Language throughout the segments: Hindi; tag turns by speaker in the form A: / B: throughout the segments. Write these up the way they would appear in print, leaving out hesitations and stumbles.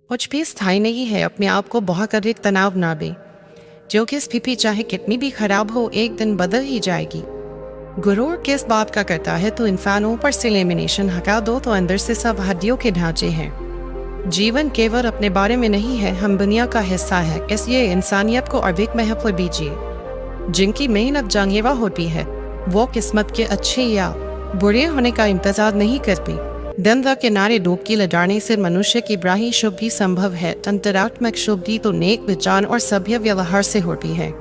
A: कुछ भी स्थायी नहीं है। अपने आप को बहुत अधिक तनाव ना दे, जो कि स्थिति चाहे कितनी भी खराब हो एक दिन बदल ही जाएगी। गुरूर किस बात का करता है तो इंसान ऊपर से लेमिनेशन हटा दो तो अंदर से सब हड्डियों के ढांचे हैं। जीवन केवल अपने बारे में नहीं है, हम दुनिया का हिस्सा है, इसलिए इंसानियत को अधिक महत्व दीजिए। जिनकी मेहनत जानलेवा होती है वो किस्मत के अच्छे या बुरे होने का इंतजार नहीं करती। दिन का किनारे डुबकी लगाने से मनुष्य की ब्राही शुद्धि संभव है। अंतरात्मक शुद्धि तो नेक विचार और सभ्य व्यवहार से होती है।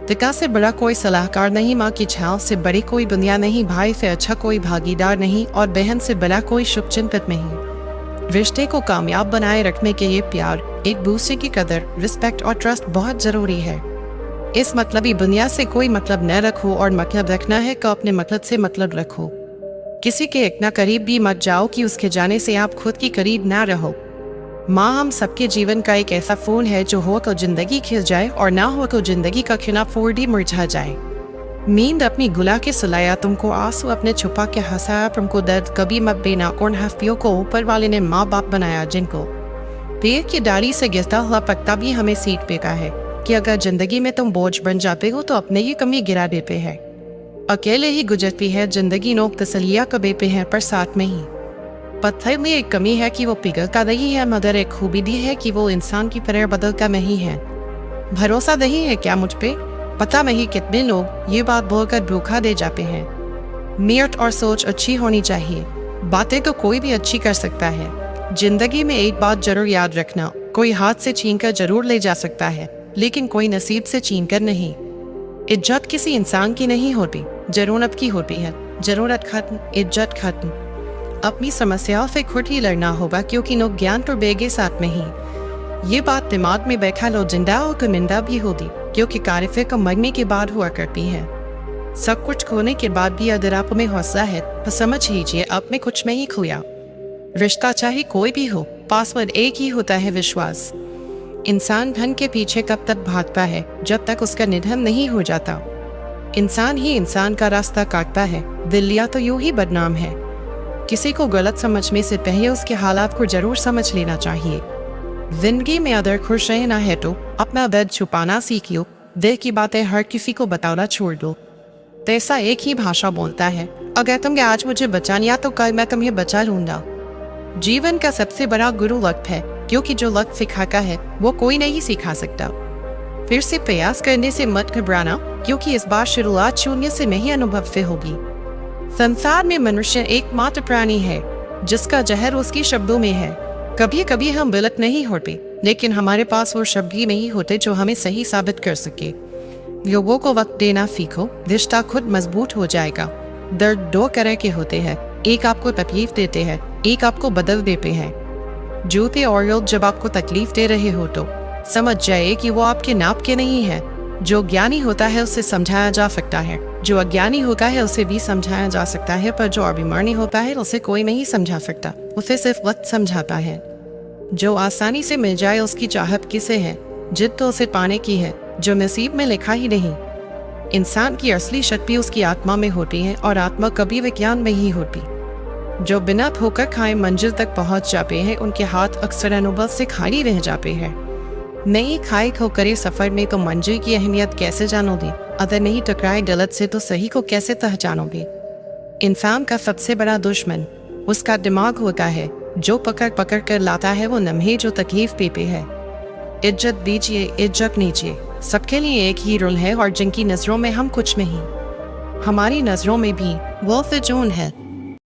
A: पिता से बड़ा कोई सलाहकार नहीं, माँ की छाव से बड़ी कोई दुनिया नहीं, भाई से अच्छा कोई भागीदार नहीं और बहन से बड़ा कोई शुभचिंतक नहीं। रिश्ते को कामयाब बनाए रखने के लिए प्यार, एक दूसरे की कदर, रिस्पेक्ट और ट्रस्ट बहुत जरूरी है। इस मतलबी दुनिया से कोई मतलब न रखो और मतलब रखना है तो अपने मतलब से मतलब रखो। किसी के इतना करीब भी मत जाओ कि उसके जाने से आप खुद की करीब ना रहो। माँ हम सबके जीवन का एक ऐसा फूल है जो हो तो जिंदगी खिल जाए और ना हो तो जिंदगी का खिला फूल मुरझा जाए। नींद अपनी गुला के सुलाया तुमको, आंसू अपने छुपा के हंसाया तुमको, दर्द कभी मत देना और हफ्तियों को ऊपर वाले ने माँ बाप बनाया जिनको। पेड़ की डाली से गिरता हुआ पत्ता भी हमें सीख देता है कि अगर जिंदगी में तुम बोझ बन जाते हो तो अपने ही कमी गिरा देते हैं। अकेले ही गुजरती है जिंदगी, नोक तसलिया कबे पे है पर साथ में ही। पत्थर में एक कमी है कि वो पिघलता नहीं है, मगर एक खूबी भी है कि वो इंसान की तरह बदलता नहीं है। भरोसा नहीं है क्या मुझ पे? पता नहीं कितने लोग ये बात बोलकर धोखा दे जाते हैं। नियत और सोच अच्छी होनी चाहिए। बातें तो कोई भी अच्छी कर सकता है। जिंदगी में एक बात जरूर याद रखना, कोई हाथ से छीन कर जरूर ले जा सकता है लेकिन कोई नसीब से छीन कर नहीं। इज्जत किसी इंसान की नहीं होती, जरूरत की होती है। जरूरत खत्म, इज्जत खत्म। अपनी समस्याओं से खुद ही लड़ना होगा क्योंकि लोग ज्ञान तो बेगे साथ में ही। ये बात दिमाग में बैठा लो, जिंदा हो तो निंदा भी होती क्योंकि कारिफे को मरने के बाद हुआ करती है। सब कुछ खोने के बाद भी अगर आप में हौसला है तो समझ लीजिए आप में कुछ नहीं खोया। रिश्ता चाहे कोई भी हो, पासवर्ड एक ही होता है, विश्वास। इंसान धन के पीछे कब तक भागता है जब तक उसका निधन नहीं हो जाता। इंसान ही इंसान का रास्ता काटता है, दिलिया तो यूं ही बदनाम है। किसी को गलत समझने से पहले उसके हालात को जरूर समझ लेना चाहिए। जिंदगी में अगर खुश रहना है तो अपना दर्द छुपाना सीख लो। दिल की बातें हर किसी को बताना छोड़ दो। तैसा एक ही भाषा बोलता है, अगर तुमने आज मुझे बचा लिया तो कल मैं तुम्हें बचा लूंगा। जीवन का सबसे बड़ा गुरु वक्त है क्योंकि जो वक्त सिखाता है वो कोई नहीं सिखा सकता। फिर से प्रयास करने से मत घबराना क्योंकि इस बार शुरुआत शून्य से नहीं अनुभव से होगी। संसार में मनुष्य एकमात्र प्राणी है जिसका जहर उसकी शब्दों में है। कभी कभी हम गलत नहीं होते लेकिन हमारे पास वो शब्द ही नहीं होते जो हमें सही साबित कर सके। लोगों को वक्त देना सीखो, रिश्ता खुद मजबूत हो जाएगा। दर्द दो तरह के होते हैं, एक आपको तकलीफ देते हैं, एक आपको बदल देते हैं। जूते और लोग जब आपको तकलीफ दे रहे हो तो समझ जाए कि वो आपके नाप के नहीं है। जो ज्ञानी होता है उसे समझाया जा सकता है, जो अज्ञानी होता है उसे भी समझाया जा सकता है, पर जो अभिमानी होता है उसे कोई नहीं समझा सकता, उसे सिर्फ वक्त समझाता है। जो आसानी से मिल जाए उसकी चाहत किसे है, जिद तो उसे पाने की है जो नसीब में लिखा ही नहीं। इंसान की असली शक्ति उसकी आत्मा में होती है और आत्मा कभी विज्ञान में ही होती। जो बिना ठोकर खाए मंजिल तक पहुंच जाते हैं उनके हाथ अक्सर अनुभव से खाली रह जाते हैं। नहीं खाए ठोकरे सफर में तो मंजिल की अहमियत कैसे जानोगे? अगर नहीं टकराए गलत से तो सही को कैसे पहचानोगे? इंसान का सबसे बड़ा दुश्मन उसका दिमाग होता है, जो पकड़ पकड़ कर लाता है वो लम्हे जो तकलीफ देते हैं। इज्जत दीजिए, इज्जत नीजिए, सबके लिए एक ही रूल है और जिनकी नजरों में हम कुछ नहीं, हमारी नजरों में भी वो फिजूल है।